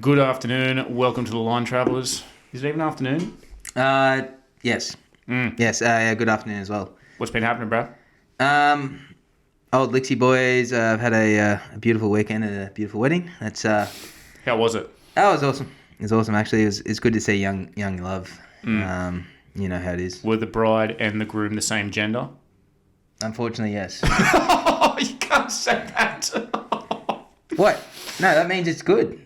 Good afternoon. Welcome to the Line Travellers. Is it even afternoon? Yes. Yes, good afternoon as well. What's been happening, bro? Old Lixie boys, I've had a beautiful weekend and a beautiful wedding. That's How was it? That was awesome. It was awesome, actually. It's good to see young love. You know how it is. Were the bride and the groom the same gender? Unfortunately, yes. You can't say that. What? No, that means it's good.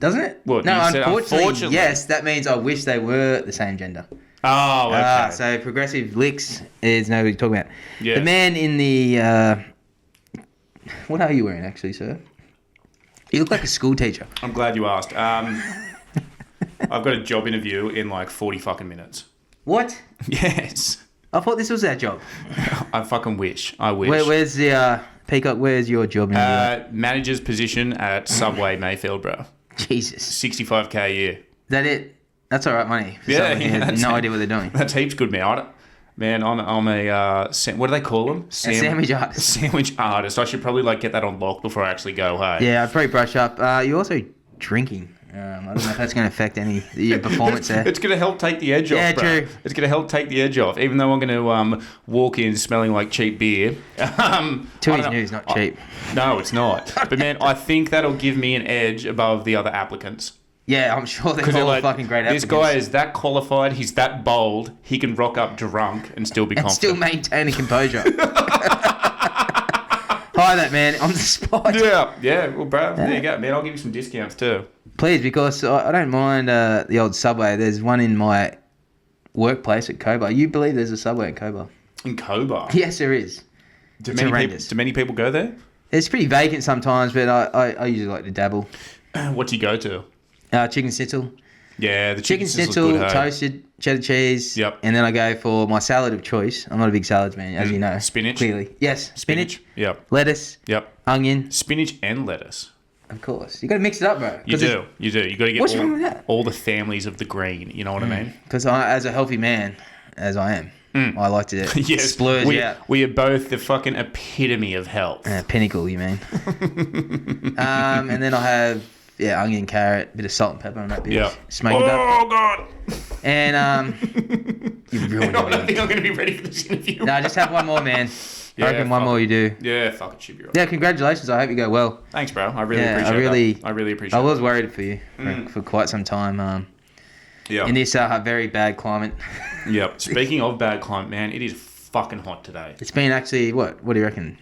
Doesn't it? What, no, you said unfortunately, yes. That means I wish they were the same gender. Oh, okay. So progressive licks is no what you're talking about. Yeah. The man in the... what are you wearing, actually, sir? You look like a school teacher. I'm glad you asked. I've got a job interview in like 40 fucking minutes. What? Yes. I thought this was our job. I fucking wish. I wish. Where's the... Peacock, where's your job interview? Manager's position at Subway Mayfield, bro. Jesus. 65k a year. Is that it? That's all right money. For Yeah, someone who has no idea what they're doing. That's heaps good, man. I'm a what do they call them? A sandwich artist. Sandwich artist. I should probably get that on lock before I actually go. Hey. Yeah, I'd probably brush up. You're also drinking. I don't know if that's going to affect your performance there. It's going to help take the edge off, Yeah, bro. true. It's going to help take the edge off, even though I'm going to walk in smelling like cheap beer. Tooheys News, not cheap. No, it's not. But man, I think that'll give me an edge above the other applicants. Yeah, I'm sure they're all fucking great applicants. This guy is that qualified, he's that bold, he can rock up drunk and still be confident. Still maintaining composure. Hi, that man, on the spot. Yeah. Well, bro, there you go, man. I'll give you some discounts too. Please, because I don't mind the old Subway. There's one in my workplace at Cobar. You believe there's a Subway at Cobar? In Cobar? Yes, there is. Do many people go there? It's pretty vacant sometimes, but I usually like to dabble. What do you go to? Chicken schnitzel. Yeah, the Chicken schnitzel's schnitzel, good, hey? toasted cheddar cheese. Yep. And then I go for my salad of choice. I'm not a big salads man, as you know. Spinach? Clearly. Yes, spinach. Yep. Lettuce. Yep. Onion. Spinach and lettuce. Of course. You got to mix it up, bro. You do. You got to What's get wrong with that? all the families of the green. You know what I mean? Because as a healthy man, as I am, I like to splurge out. We are both the fucking epitome of health. Pinnacle, you mean? And then I have onion, carrot, bit of salt and pepper on that bitch. Yeah. Smoky duck. Oh god. And you've ruined I don't everything. think I'm going to be ready for this interview. No, just have one more, man. Yeah, I reckon one more you do. Yeah, fuck it, should be right. Yeah, congratulations. I hope you go well. Thanks, bro. I really appreciate that. I really appreciate I it. was worried for you for quite some time. In this very bad climate. Yep. Speaking of bad climate, man, it is fucking hot today. It's been actually, what do you reckon?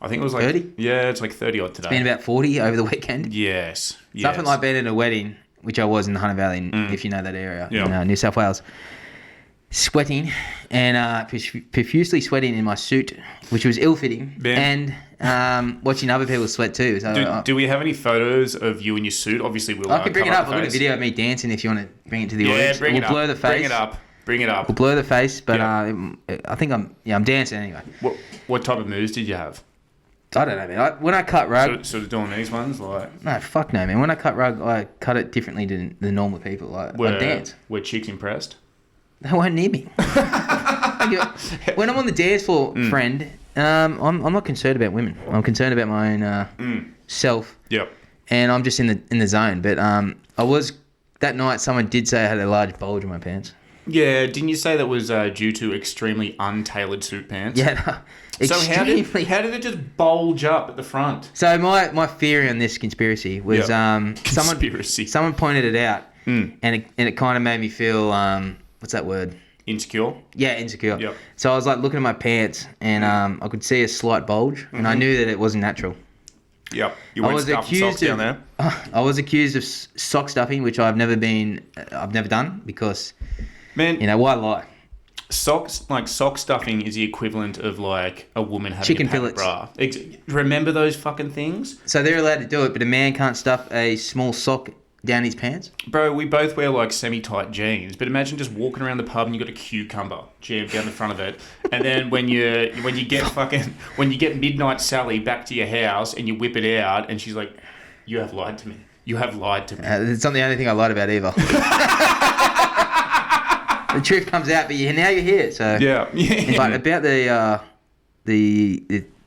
I think it was like 30? Yeah, it's like 30 odd today. It's been about 40 over the weekend. Yes. Something like being at a wedding, which I was in the Hunter Valley, if you know that area, in New South Wales. Sweating and profusely sweating in my suit, which was ill-fitting, and watching other people sweat too. So do we have any photos of you in your suit? Obviously, we'll. I can bring it up. I've got a video of me dancing if you want to bring it to the audience. We'll blur the face. Bring it up. We'll blur the face, but I think I'm dancing anyway. What type of moves did you have? I don't know, man. When I cut rug... Sort of doing these ones? Like... No, fuck no, man. When I cut rug, I cut it differently than the normal people. I dance. Were chicks impressed? They weren't near me. When I'm on the dance floor, friend, I'm not concerned about women. I'm concerned about my own self. Yep. And I'm just in the zone. But I was... That night, someone did say I had a large bulge in my pants. Yeah, didn't you say that was due to extremely untailored suit pants? Yeah, so how did it just bulge up at the front? So my theory on this conspiracy was someone pointed it out, and it kind of made me feel what's that word? Insecure. Yeah, insecure. Yep. So I was like looking at my pants, and I could see a slight bulge, and I knew that it wasn't natural. Yep. You weren't stuffing socks down there. I was accused of sock stuffing, which I've never done because. Man, why lie? Sock stuffing is the equivalent of like a woman having chicken a padded bra. Remember those fucking things? So they're allowed to do it, but a man can't stuff a small sock down his pants? Bro, we both wear like semi-tight jeans, but imagine just walking around the pub and you got a cucumber jammed down the front of it, and then when you get Midnight Sally back to your house and you whip it out, and she's like, "You have lied to me. You have lied to me." It's not the only thing I lied about either. The truth comes out, but now you're here. So yeah. But about the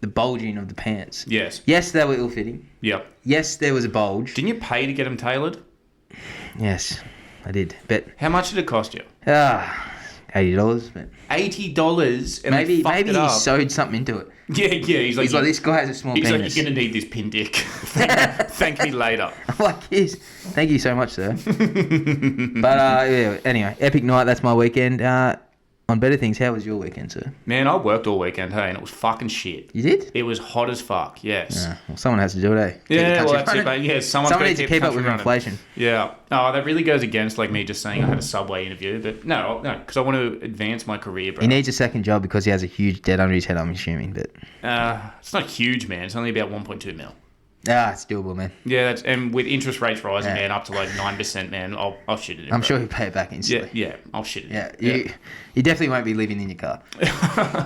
the bulging of the pants. Yes. Yes, they were ill-fitting. Yep. Yes, there was a bulge. Didn't you pay to get them tailored? Yes, I did. But how much did it cost you? $80. But $80, and maybe he sewed something into it. Yeah. He's like, this guy has a small penis. He's like, you're gonna need this pin dick. Thank me later. I'm like, yes. Thank you so much, sir. But yeah. Anyway, epic night. That's my weekend. On better things, how was your weekend, sir? Man, I worked all weekend, hey, and it was fucking shit. You did? It was hot as fuck, yes. Well, someone has to do it, eh? Yeah, well, that's it, mate. Yeah, someone needs to keep up with inflation. Yeah. Oh, that really goes against, like, me just saying I had a Subway interview, but no, because I want to advance my career, bro. He needs a second job because he has a huge debt under his head, I'm assuming, but... it's not huge, man. It's only about 1.2 mil. It's doable, man. Yeah, and with interest rates rising, man, up to like 9%, man, I'll shit it in. I'm sure he'll pay it back instantly. Yeah, I'll shit it in. Yeah, you definitely won't be living in your car.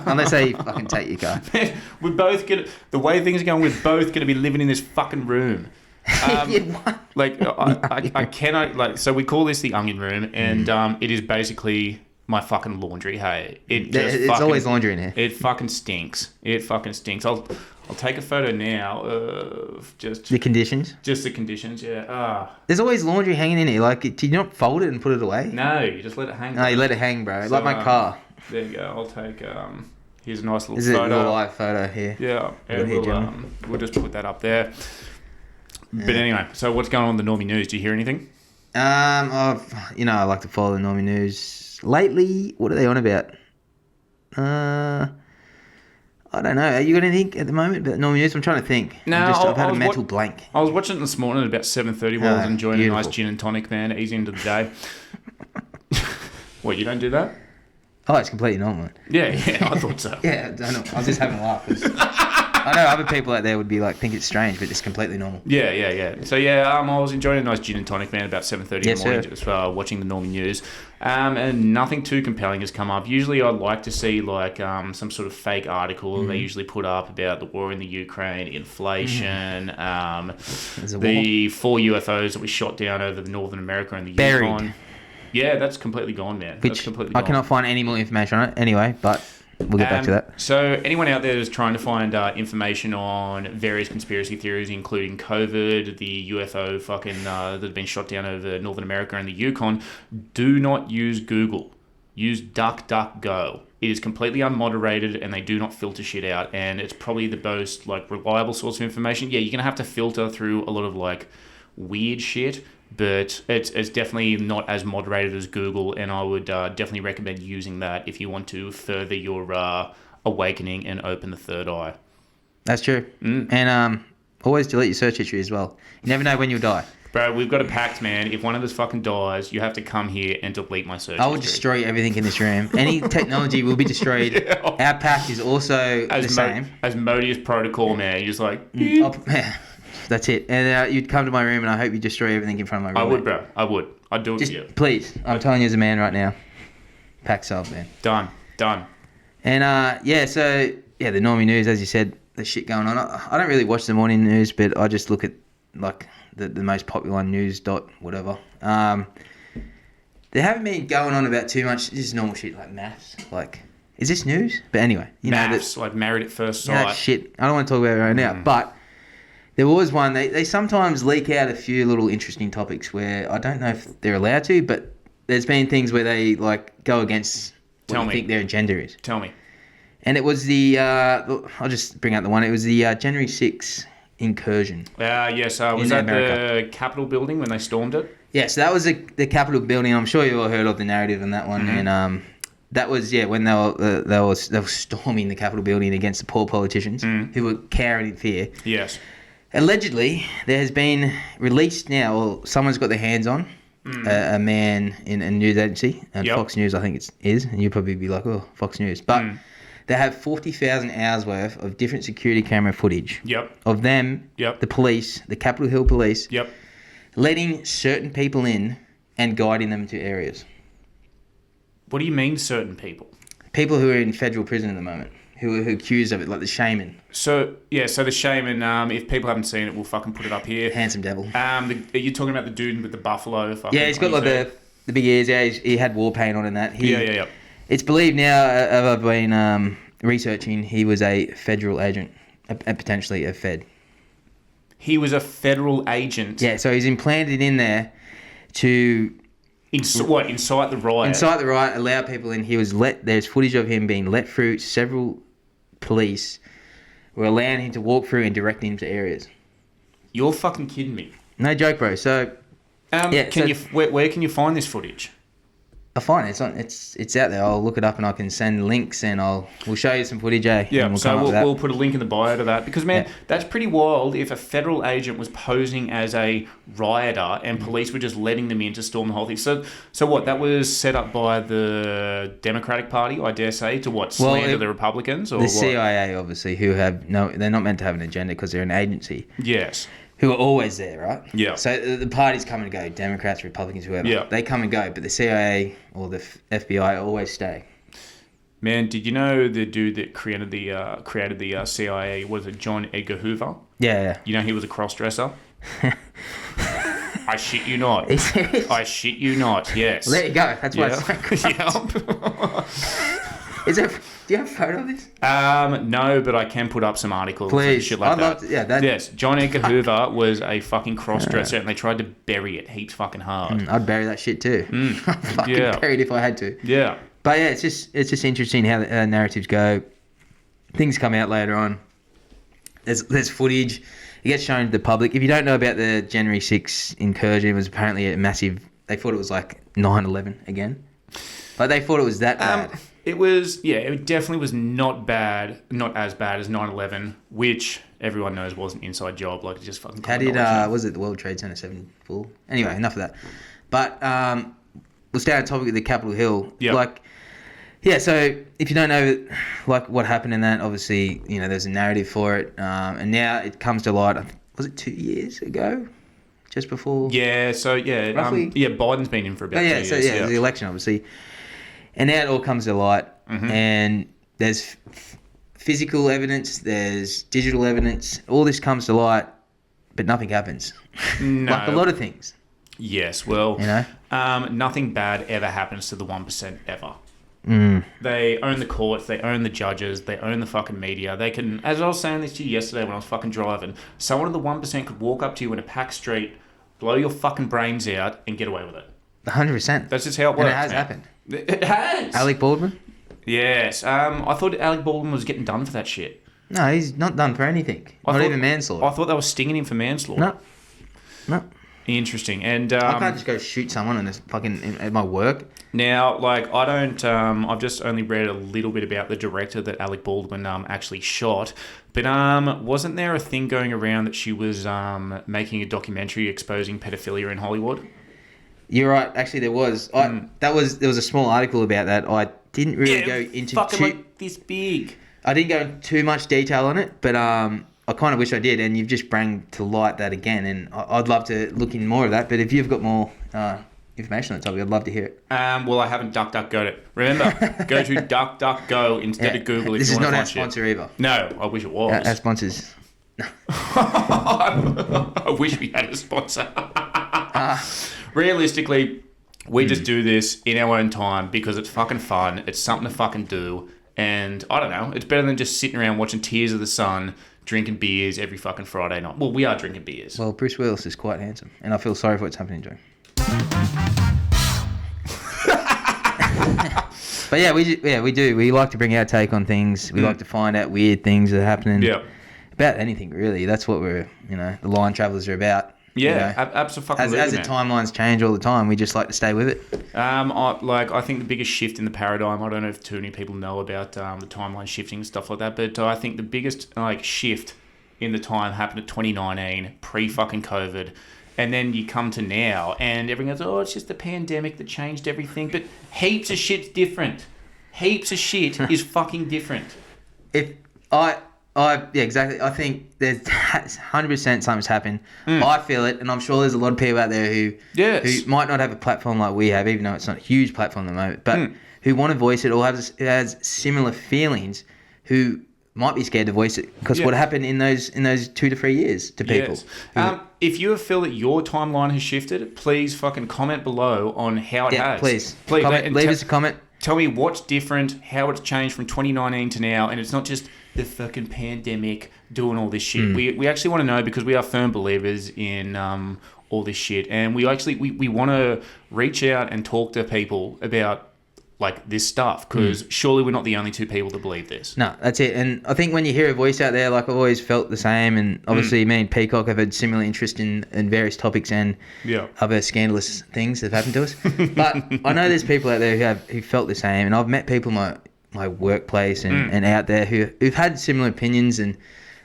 Unless they fucking take your car. Man, we're both the way things are going, we're both going to be living in this fucking room. Like, I cannot, like, so we call this the onion room, and it is basically my fucking laundry, hey. It's always laundry in here. It fucking stinks. I'll take a photo now of just... the conditions? Just the conditions, yeah. There's always laundry hanging in here. Like, do you not fold it and put it away? No, you just let it hang. No, you let it hang, bro. So, like my car. There you go. I'll take... here's a nice little photo. This is a live photo here. Yeah. And we'll just put that up there. Yeah. But anyway, so what's going on in the Normie News? Do you hear anything? I like to follow the Normie News. Lately, what are they on about? I don't know. Are you got anything at the moment about Normie News? I'm trying to think. No, I've had a mental blank. I was watching it this morning at about 7:30 while I was enjoying a nice gin and tonic, man. Easy into the day. What, you don't do that? Oh, it's completely normal. Yeah, I thought so. Yeah, I know. I was just having a laugh. I know other people out there would be like, think it's strange, but it's completely normal. Yeah. So I was enjoying a nice gin and tonic, man, about 7:30 in the morning, just watching the Normie News. And nothing too compelling has come up. Usually I'd like to see like some sort of fake article they usually put up about the war in the Ukraine, inflation, the 4 UFOs that we shot down over the Northern America and the Yukon. Yeah, that's completely gone, man. Which that's completely gone. I cannot find any more information on it anyway, but we'll get back to that. So anyone out there that's trying to find information on various conspiracy theories, including COVID, the UFO that have been shot down over Northern America and the Yukon, do not use Google. Use DuckDuckGo. It is completely unmoderated and they do not filter shit out, and it's probably the most like reliable source of information. Yeah, you're going to have to filter through a lot of like weird shit, but it's definitely not as moderated as Google, and I would definitely recommend using that if you want to further your awakening and open the third eye. That's true. And always delete your search history as well. You never know when you'll die. Bro, we've got a pact, man. If one of us fucking dies, you have to come here and delete my search history. I will destroy everything in this room. Any technology will be destroyed. Yeah. Our pact is also the same. As Modius Protocol, man. You're just like... That's it. And you'd come to my room and I hope you destroy everything in front of my room. I would, bro. I would. I'd do it for you. Please. I'm telling you as a man right now. Pack solved, man. Done. And the Normie News, as you said, the shit going on. I don't really watch the morning news, but I just look at like the most popular news whatever. They haven't been going on about too much, just normal shit like maths. Like, is this news? But anyway. Maths, like Married at First Sight. Shit. I don't want to talk about it right now, but... There was one, they sometimes leak out a few little interesting topics where I don't know if they're allowed to, but there's been things where they like go against what you think their agenda is. Tell me. And it was I'll just bring out the one, it was the January 6th incursion. Yes, was that the Capitol building when they stormed it? Yeah, so that was the Capitol building. I'm sure you all heard of the narrative on that one. Mm-hmm. And that was, when they were storming the Capitol building against the poor politicians who were cowering in fear. Yes. Allegedly, there has been released now, or someone's got their hands on a man in a news agency, Fox News, I think it is, and you'll probably be like, oh, Fox News. But they have 40,000 hours worth of different security camera footage of them, the police, the Capitol Hill police, letting certain people in and guiding them to areas. What do you mean certain people? People who are in federal prison at the moment. Who are accused of it, like the shaman. So the shaman, if people haven't seen it, we'll fucking put it up here. Handsome devil. Are you talking about the dude with the buffalo? He's got like the big ears. Yeah, he had war paint on and that. Yeah. It's believed now, I've been researching, he was a federal agent potentially a Fed. He was a federal agent. Yeah, so he's implanted in there to... Incite the riot? Incite the riot, allow people in. There's footage of him being let through. Several police were allowing him to walk through and directing him to areas. You're fucking kidding me. No joke, bro. So... where can you find this footage? I find it's out there. I'll look it up and I can send links and we'll show you some footage. Yeah, we'll put a link in the bio to that because that's pretty wild. If a federal agent was posing as a rioter and police were just letting them in to storm the whole thing. So what? That was set up by the Democratic Party, I dare say, to slander the Republicans or the CIA, obviously, who have they're not meant to have an agenda because they're an agency. Yes. Who are always there, right? Yeah. So the parties come and go, Democrats, Republicans, whoever. Yeah. They come and go, but the CIA or the FBI always stay. Man, did you know the dude that created the CIA was it John Edgar Hoover? Yeah. You know he was a cross-dresser? I shit you not. I shit you not, yes. There you go. That's why it's so Yep. Do you have a photo of this? No, but I can put up some articles. Please. And shit like I'd love to, Yes, John Edgar Hoover was a fucking cross-dresser and they tried to bury it heaps fucking hard. I'd bury that shit too. I'd fucking bury it if I had to. Yeah. But yeah, it's just interesting how the narratives go. Things come out later on. There's footage. It gets shown to the public. If you don't know about the January 6th incursion, it was apparently a massive... They thought it was like 9/11 again. Like they thought it was that bad. It definitely was not as bad as 9/11, which everyone knows was an inside job. Like, it just fucking... How did, was it the World Trade Center 7 fall? Anyway, enough of that. But we'll stay on topic of the Capitol Hill. Yeah. So if you don't know, like, what happened in that, obviously, there's a narrative for it. And now it comes to light, was it 2 years ago? Just before... Yeah, roughly... Biden's been in for about 2 years. It was the election, obviously. And now it all comes to light, and there's physical evidence, there's digital evidence, all this comes to light, but nothing happens. No. Like a lot of things. Yes, well, nothing bad ever happens to the 1% ever. They own the courts, they own the judges, they own the fucking media. They can, as I was saying this to you yesterday when I was fucking driving, someone of the 1% could walk up to you in a packed street, blow your fucking brains out, and get away with it. 100%. That's just how it works. And it has happened. It has. Alec Baldwin? Yes. I thought Alec Baldwin was getting done for that shit. No, he's not done for anything. Not even manslaughter. I thought they were stinging him for manslaughter. No. Interesting. And I can't just go shoot someone at my work. Now, like, I don't... I've just only read a little bit about the director that Alec Baldwin actually shot. But wasn't there a thing going around that she was making a documentary exposing pedophilia in Hollywood? You're right. Actually, there was. There was a small article about that. I didn't really go into fucking like this big. I didn't go into too much detail on it, but I kind of wish I did. And you've just bring to light that again, and I'd love to look in more of that. But if you've got more information on the topic, I'd love to hear it. Well, I haven't DuckDuckGo'd it. Remember, go to DuckDuckGo instead of Google if you want to find shit. This is not our sponsor either. No, I wish it was. Our sponsors. I wish we had a sponsor. Realistically, we just do this in our own time because it's fucking fun. It's something to fucking do. And I don't know, it's better than just sitting around watching Tears of the Sun, drinking beers every fucking Friday night. Well, we are drinking beers. Well, Bruce Willis is quite handsome. And I feel sorry for what's happening to him. But yeah, we do. We like to bring our take on things. We like to find out weird things that are happening. Yeah. About anything, really. That's what we're, the Line Travelers are about. Yeah, absolutely. As the timelines change all the time, we just like to stay with it. I think the biggest shift in the paradigm, I don't know if too many people know about the timeline shifting and stuff like that, but I think the biggest shift in the time happened in 2019, pre-fucking COVID. And then you come to now, and everyone goes, oh, it's just the pandemic that changed everything. But heaps of shit's different. Heaps of shit is fucking different. Yeah, exactly. I think there's 100% something's happened. I feel it, and I'm sure there's a lot of people out there who might not have a platform like we have, even though it's not a huge platform at the moment, but who want to voice it or has similar feelings, who might be scared to voice it because what happened in those 2 to 3 years to people. Yes. If you feel that your timeline has shifted, please fucking comment below on how it has. Please. Leave us a comment. Tell me what's different, how it's changed from 2019 to now, and it's not just the fucking pandemic doing all this shit. We actually want to know because we are firm believers in all this shit, and we want to reach out and talk to people about like this stuff, because surely we're not the only two people that believe this. No, that's it. And I think when you hear a voice out there, like I've always felt the same, and obviously me and Peacock have had similar interest in various topics and other scandalous things that have happened to us. But I know there's people out there who felt the same, and I've met people in my workplace and out there who've had similar opinions, and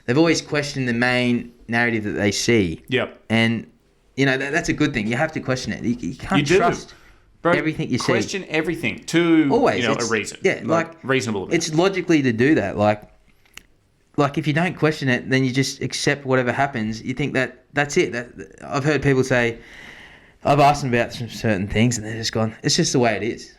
they've always questioned the main narrative that they see. Yep. And you know that's a good thing. You have to question it. You can't trust. Bro, everything you see. Question everything to always, a reason. Yeah, like reasonable. It's logically to do that. Like if you don't question it, then you just accept whatever happens. You think that's it. I've heard people say, I've asked them about some certain things, and they're just gone, it's just the way it is.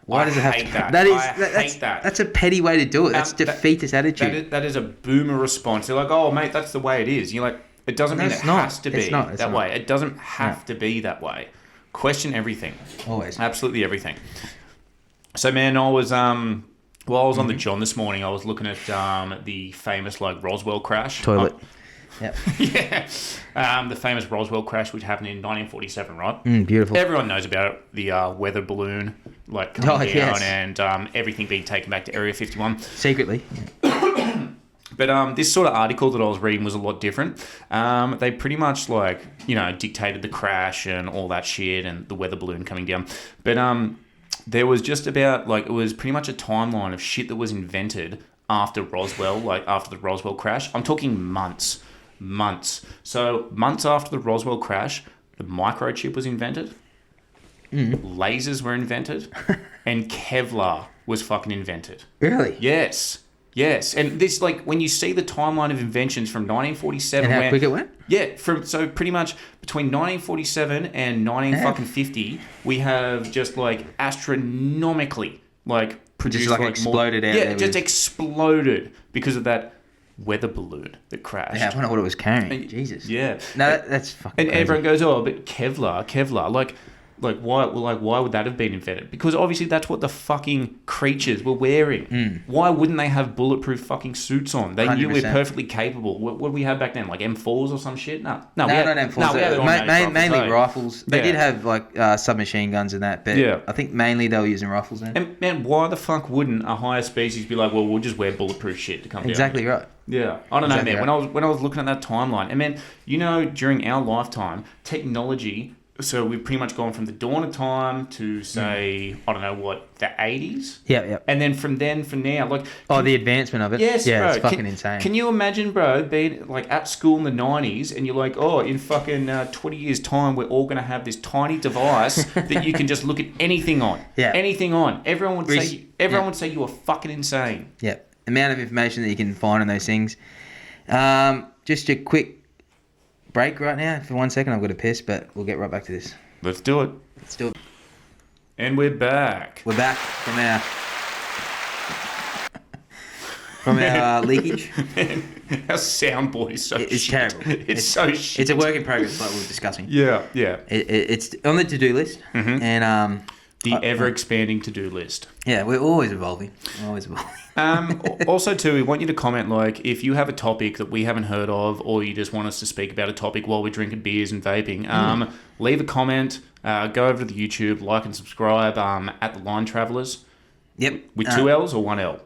Why does it have to? I hate that. That's a petty way to do it. That's defeatist attitude. That is a boomer response. They're like, oh, mate, that's the way it is. You're like, it doesn't mean it has to be that way. It doesn't have to be that way. Question everything. Always. Absolutely everything. So, man, I was on the John this morning, I was looking at the famous Roswell crash. Toilet. Yep. Yeah. The famous Roswell crash, which happened in 1947, right? Beautiful. Everyone knows about it. The weather balloon coming down and everything being taken back to Area 51. Secretly. But this sort of article that I was reading was a lot different. They pretty much dictated the crash and all that shit and the weather balloon coming down. But there was just about it was pretty much a timeline of shit that was invented after Roswell, after the Roswell crash. I'm talking months. So months after the Roswell crash, the microchip was invented. Lasers were invented, and Kevlar was fucking invented. Really? Yes, and this when you see the timeline of inventions from 1947, and how quick it went. Yeah, so pretty much between 1947 and 1950, we have just astronomically produced just exploded more, out. Yeah, just exploded because of that weather balloon that crashed. Yeah, I wonder what it was carrying. Jesus. Yeah. No, that's fucking. And crazy. Everyone goes, oh, but Kevlar, why would that have been invented? Because obviously that's what the fucking creatures were wearing. Why wouldn't they have bulletproof fucking suits on? They 100%. Knew we were perfectly capable. What did we have back then? M4s or some shit? No, not M4s. No, we had mainly rifles. They did have submachine guns and that, but I think mainly they were using rifles then. And man, why the fuck wouldn't a higher species be like, well, we'll just wear bulletproof shit to come down? Exactly right. Yeah, I don't know, man. Right. When I was looking at that timeline, and man, during our lifetime, technology. So we've pretty much gone from the dawn of time to say, I don't know what, the 80s? Yeah. And then from now, the advancement of it. Yes, yeah, bro. It's fucking insane. Can you imagine, bro, being at school in the 90s and you're like, oh, in fucking 20 years' time, we're all going to have this tiny device that you can just look at anything on. Yeah. Anything on. Everyone would say you were fucking insane. Yeah. The amount of information that you can find on those things. Just a quick break right now for 1 second. I've got to piss, but we'll get right back to this. Let's do it. And we're back. We're back from our leakage. Man, our soundboard is so It's shit. terrible. It's so shit. It's a work in progress, like we were discussing. Yeah. It's on the to-do list, and the ever-expanding to-do list. Yeah, we're always evolving. Also, too, we want you to comment, if you have a topic that we haven't heard of, or you just want us to speak about a topic while we're drinking beers and vaping, leave a comment, go over to the YouTube, like and subscribe at The Line Travellers. Yep. With 2 L's or 1 L?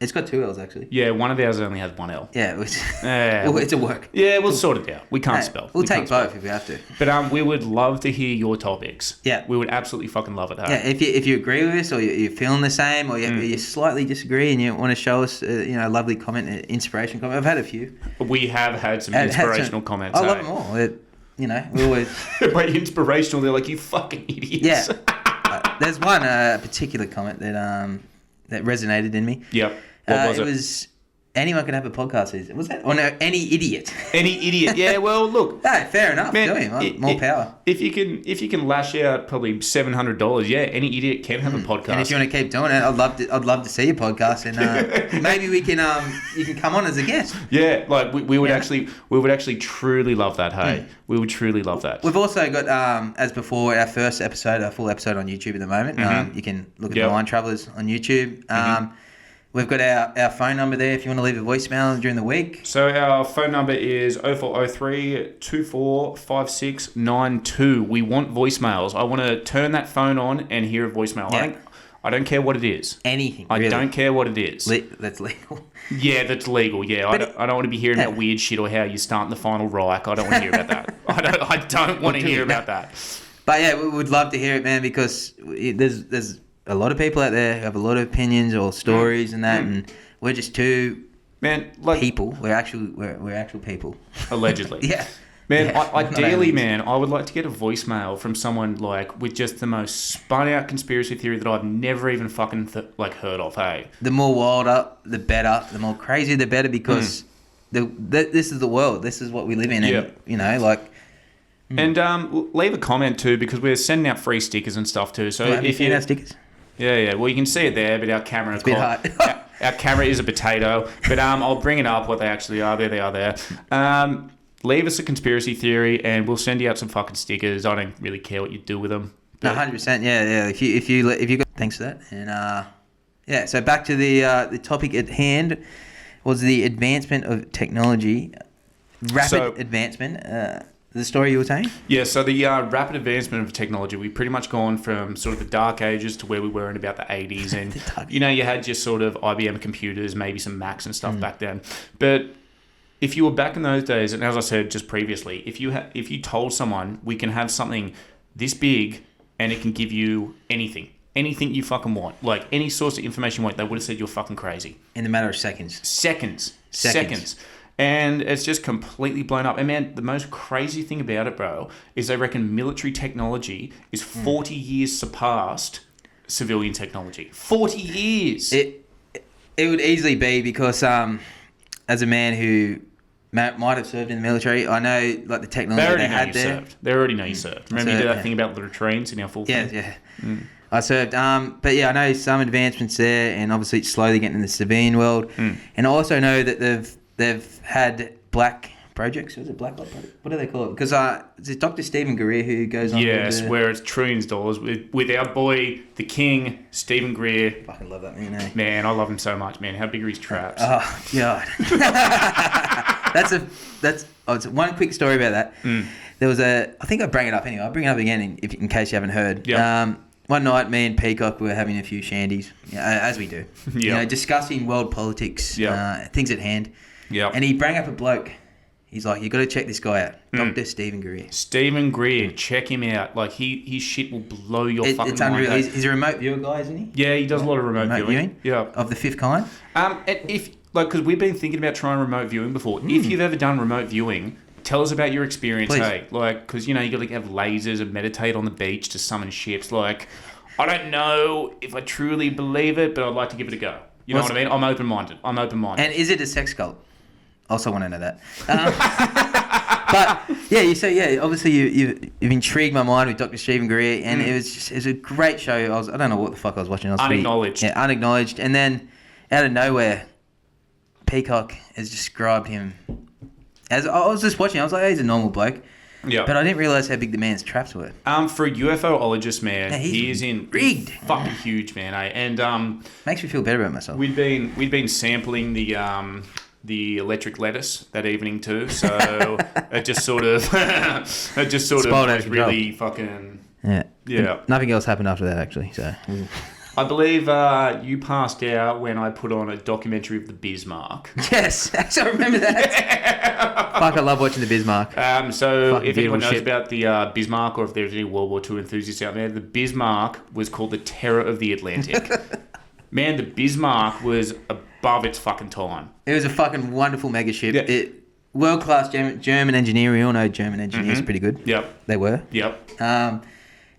It's got 2 L's, actually. Yeah, one of ours only has 1 L. Yeah, it's a work. Yeah, we'll sort it out. We can't spell. We'll take both if we have to. But we would love to hear your topics. Yeah. We would absolutely fucking love it. Hey? Yeah, if you agree with us, or you're feeling the same, or you slightly disagree and you want to show us a lovely comment, an inspiration comment. I've had a few. We have had some inspirational comments. I love them all. We always... By inspirational, they're like, you fucking idiots. Yeah. There's one particular comment that resonated in me. Yep. What was it? It was, anyone can have a podcast. Was that? Or no, any idiot. Any idiot. Yeah, well, look. No, fair enough. Man, more power. If you can lash out probably $700, yeah, any idiot can have a podcast. And if you want to keep doing it, I'd love to see your podcast, and maybe we can you can come on as a guest. Yeah, we would actually truly love that. Hey, we would truly love that. We've also got as before our first episode, our full episode on YouTube at the moment. You can look at The Line Travellers on YouTube. We've got our phone number there if you want to leave a voicemail during the week. So our phone number is 0403 245692. We want voicemails. I want to turn that phone on and hear a voicemail. Yeah. I don't care what it is. Anything. I don't care what it is. That's legal. Yeah, that's legal. Yeah, I don't want to be hearing about weird shit or how you're starting the final Reich. I don't want to hear about that. I don't want to hear about that. But yeah, we would love to hear it, man, because there's a lot of people out there who have a lot of opinions or stories and that, and we're just two people. We're actual people. Allegedly. Yeah. Man, yeah. Ideally, I would like to get a voicemail from someone like with just the most spun out conspiracy theory that I've never even fucking heard of. Hey, the more wild up, the better. The more crazy, the better, because this is the world. This is what we live in. And, you know, like. And leave a comment too, because we're sending out free stickers and stuff too. So if you have stickers. Yeah. Well, you can see it there, but our camera is hard. our camera is a potato. But I'll bring it up what they actually are. There they are there. Leave us a conspiracy theory, and we'll send you out some fucking stickers. I don't really care what you do with them. No, 100%. Yeah. If you got, thanks for that. And so back to the topic at hand was the advancement of technology, rapid advancement. The story you were saying? Yeah, so the rapid advancement of technology, we've pretty much gone from sort of the dark ages to where we were in about the 80s. And, you had just sort of IBM computers, maybe some Macs and stuff back then. But if you were back in those days, and as I said just previously, if you told someone we can have something this big and it can give you anything you fucking want, like any source of information you want, they would have said you're fucking crazy. In a matter of seconds. Seconds. And it's just completely blown up. And man, the most crazy thing about it, bro, is they reckon military technology is 40 years surpassed civilian technology. 40 years! It would easily be because as a man who might have served in the military, I know like the technology they had there. Served. They already know you served. Remember you did that thing about the latrines in our full thing? Yeah. I served. But yeah, I know some advancements there, and obviously it's slowly getting in the civilian world. And I also know that they've had black projects. Was it black light project? What do they call it? Because it's Dr. Stephen Greer who goes on. Yes, where it's trillions of dollars with our boy, the king, Stephen Greer. Fucking love that man, eh? Man, I love him so much, man. How big are his traps? Oh, God. It's one quick story about that. There was I think I bring it up anyway. I'll bring it up again in case you haven't heard. Yep. One night, me and Peacock were having a few shandies, as we do. Discussing world politics, things at hand. Yeah. And he brought up a bloke. He's like, you got to check this guy out, Dr. Stephen Greer. Stephen Greer, check him out. Like his shit will blow your fucking mind. It's unreal. He's a remote viewer guy, isn't he? Yeah, he does a lot of remote viewing. Yeah. Of the fifth kind. And because we've been thinking about trying remote viewing before. If you've ever done remote viewing, tell us about your experience. Please. Hey, because you got to have lasers and meditate on the beach to summon ships. Like, I don't know if I truly believe it, but I'd like to give it a go. You know what I mean? I'm open-minded. And is it a sex cult? Also want to know that. But yeah, obviously you've intrigued my mind with Dr. Stephen Greer, and it was a great show. I don't know what the fuck I was watching. Unacknowledged. Unacknowledged. And then out of nowhere, Peacock has described him as, I was just watching, I was like, he's a normal bloke. Yeah. But I didn't realise how big the man's traps were. For a UFOologist, man, he is rigged. Fucking huge, man. Eh? And makes me feel better about myself. We'd been sampling the electric lettuce that evening too, so it just sort of was really fucking yeah. But nothing else happened after that actually. So I believe you passed out when I put on a documentary of the Bismarck. Yes, I remember that. Fuck, I love watching the Bismarck. So if anyone knows about the Bismarck, or if there's any World War II enthusiasts out there, the Bismarck was called the Terror of the Atlantic. Man, the Bismarck was above its fucking time. It was a fucking wonderful mega ship. Yeah. World-class German engineering. We all know German engineers pretty good. Yep. They were. Yep.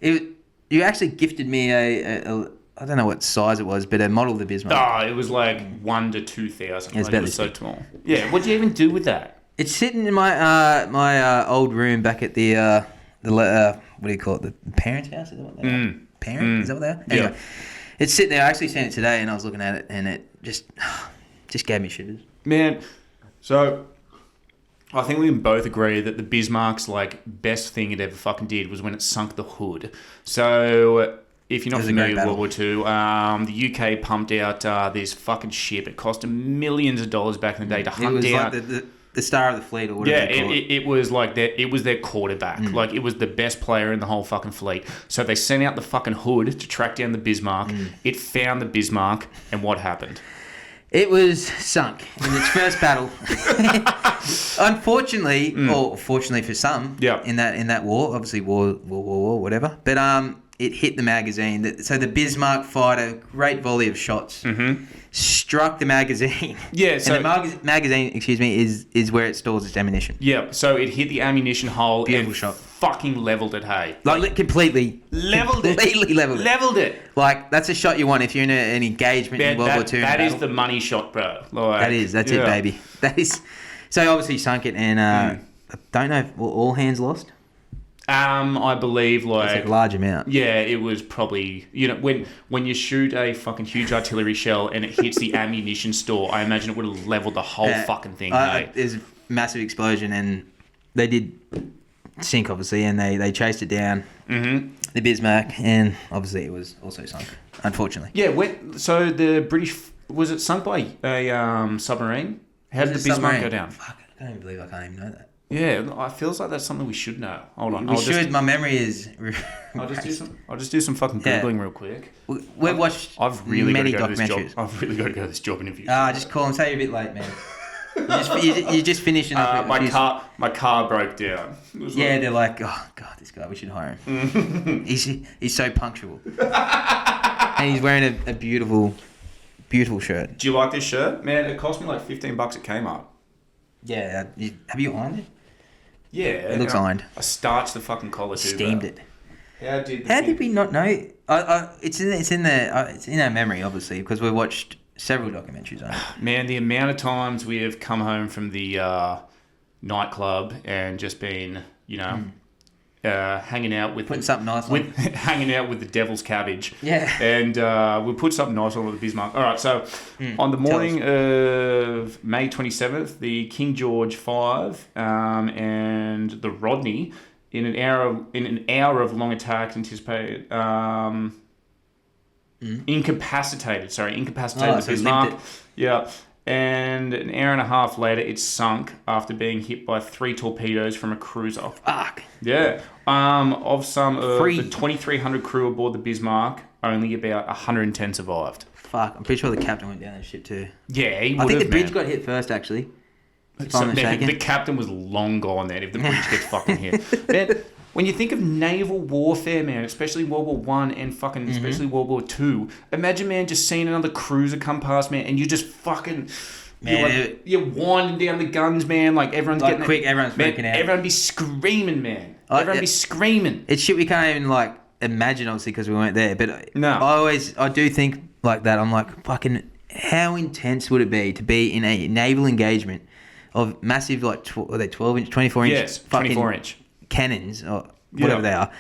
You actually gifted me a I don't know what size it was, but a model of the Bismarck. Oh, it was like 1 to 2,000. It was so small. Yeah. What do you even do with that? It's sitting in my my old room back at the what do you call it? The parents' house? Is that what they are? Parent? Is that what they are? Anyway. Yeah. It's sitting there. I actually seen it today, and I was looking at it, and it just gave me shivers. Man, so I think we can both agree that the Bismarck's best thing it ever fucking did was when it sunk the hood. So if you're not familiar with World War II, the UK pumped out this fucking ship. It cost them millions of dollars back in the day to hunt down. Like the star of the fleet or whatever. Yeah, it was like it was their quarterback. Like, it was the best player in the whole fucking fleet. So they sent out the fucking Hood to track down the Bismarck. It found the Bismarck, and what happened? It was sunk in its first battle. Unfortunately, or fortunately for some, in that war, obviously war, whatever. But it hit the magazine. So the Bismarck fired a great volley of shots, struck the magazine. Yeah, so and the magazine, is where it stores its ammunition. Yeah, so it hit the ammunition hole. Beautiful shot. Fucking leveled it, hey. Like completely. Completely leveled it. Like, that's a shot you want if you're in an engagement in World War II. That is the money shot, bro. Like, that's it, baby. That is. So obviously sunk it, and I don't know if all hands lost. I believe it's a large amount. Yeah, it was probably, when you shoot a fucking huge artillery shell and it hits the ammunition store, I imagine it would have leveled the whole fucking thing. There's a massive explosion, and they did sink, obviously, and they chased it down, the Bismarck, and obviously it was also sunk, unfortunately. Yeah, so the British, was it sunk by a submarine? How did the Bismarck go down? Fuck, I can't even believe I can't even know that. Yeah, it feels like that's something we should know. Hold on. My memory is... I'll just do some fucking Googling real quick. We've watched many documentaries. I've really got to go to this job interview. Just call him. Say you're a bit late, man. You just finishing up. My car broke down. They're like, oh God, this guy, we should hire him. he's so punctual, and he's wearing a beautiful shirt. Do you like this shirt, man? It cost me like $15 at Kmart. Yeah, have you ironed it? Yeah, it looks ironed. I starched the fucking collar too. Steamed it. How did we not know? It's in our memory, obviously, because we watched several documentaries on it. Man, the amount of times we have come home from the nightclub and just been, hanging out with... Putting something nice on. Hanging out with the devil's cabbage. Yeah. And we'll put something nice on with the Bismarck. All right, so on the morning of May 27th, the King George V and the Rodney, in an hour of long attack anticipated... Incapacitated the Bismarck. Yeah. And an hour and a half later, it sunk after being hit by 3 torpedoes from a cruiser. Fuck. Yeah. Of some of the 2,300 crew aboard the Bismarck, only about 110 survived. Fuck. I'm pretty sure the captain went down that ship too. Yeah, he would have. I think the bridge got hit first, actually. The captain was long gone then if the bridge gets fucking hit. Man, when you think of naval warfare, man, especially World War One and fucking especially World War Two, imagine, man, just seeing another cruiser come past, man, and you just fucking... You're winding down the guns, man. Like, everyone's getting... quick, everyone's freaking out. Everyone be screaming, man. Everyone be screaming. It's shit we can't even, imagine, obviously, because we weren't there. But no. I do think like that. I'm like, fucking, how intense would it be to be in a naval engagement of massive, 12-inch, 24-inch... Yes, 24-inch. Cannons or whatever they are,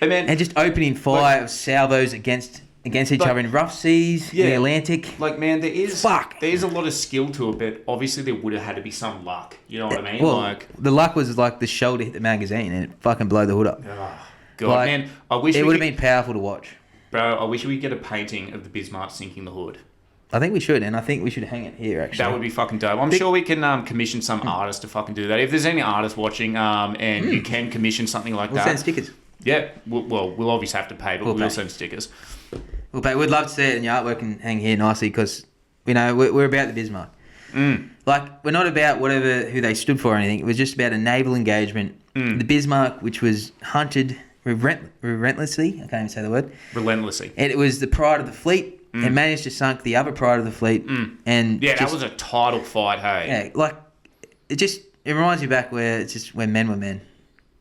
and just opening fire of salvos against each other in rough seas, in the Atlantic. Man, there is a lot of skill to it, but obviously there would have had to be some luck. You know what I mean? Well, the luck was the shoulder hit the magazine and it fucking blew the hood up. Oh, God, man, I wish it would have been powerful to watch. Bro, I wish we could get a painting of the Bismarck sinking the hood. I think we should, and I think we should hang it here, actually. That would be fucking dope. I'm sure we can commission some artist to fucking do that. If there's any artists watching and you can commission something like that... We'll send stickers. Yeah, we'll obviously have to pay, but we'll send stickers. We'll pay. We'd love to see it in your artwork and hang here nicely because, we're about the Bismarck. We're not about who they stood for or anything. It was just about a naval engagement. The Bismarck, which was hunted relentlessly. I can't even say the word. Relentlessly. And it was the pride of the fleet. And managed to sunk the other pride of the fleet. And that was a title fight, hey? Yeah, it reminds me back where it's just when men were men.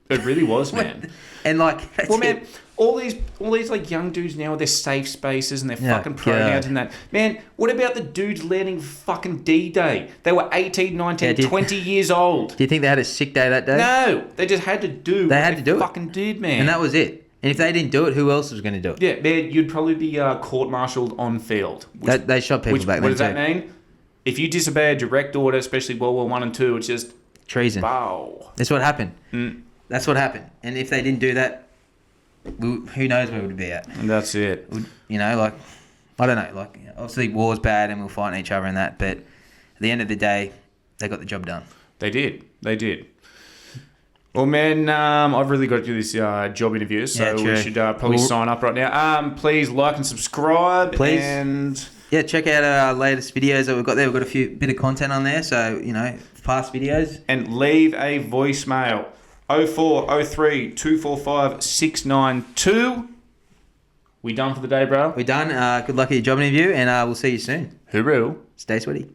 It really was, man. And that's man, all these young dudes now with their safe spaces and their fucking pronouns and that. Man, what about the dudes landing fucking D-Day? They were 18, 19, 20 years old. Do you think they had a sick day that day? No, they just had to do what they fucking did, man. And that was it. And if they didn't do it, who else was going to do it? Yeah, man, you'd probably be court-martialed on field. They shot people back then. What does that mean? If you disobey a direct order, especially World War I and II, it's just... treason. Wow. That's what happened. That's what happened. And if they didn't do that, who knows where we'd be at? And that's it. You know, like, I don't know. Like, obviously war's bad and we'll fight each other and that, but at the end of the day, they got the job done. They did. Well, man, I've really got to do this job interview, so we should probably sign up right now. Please like and subscribe. Please. And yeah, check out our latest videos that we've got there. We've got a bit of content on there, so, you know, past videos. And leave a voicemail. 0403 245 692. We done for the day, bro? We're done. Good luck at your job interview, and we'll see you soon. Hooroo. Stay sweaty.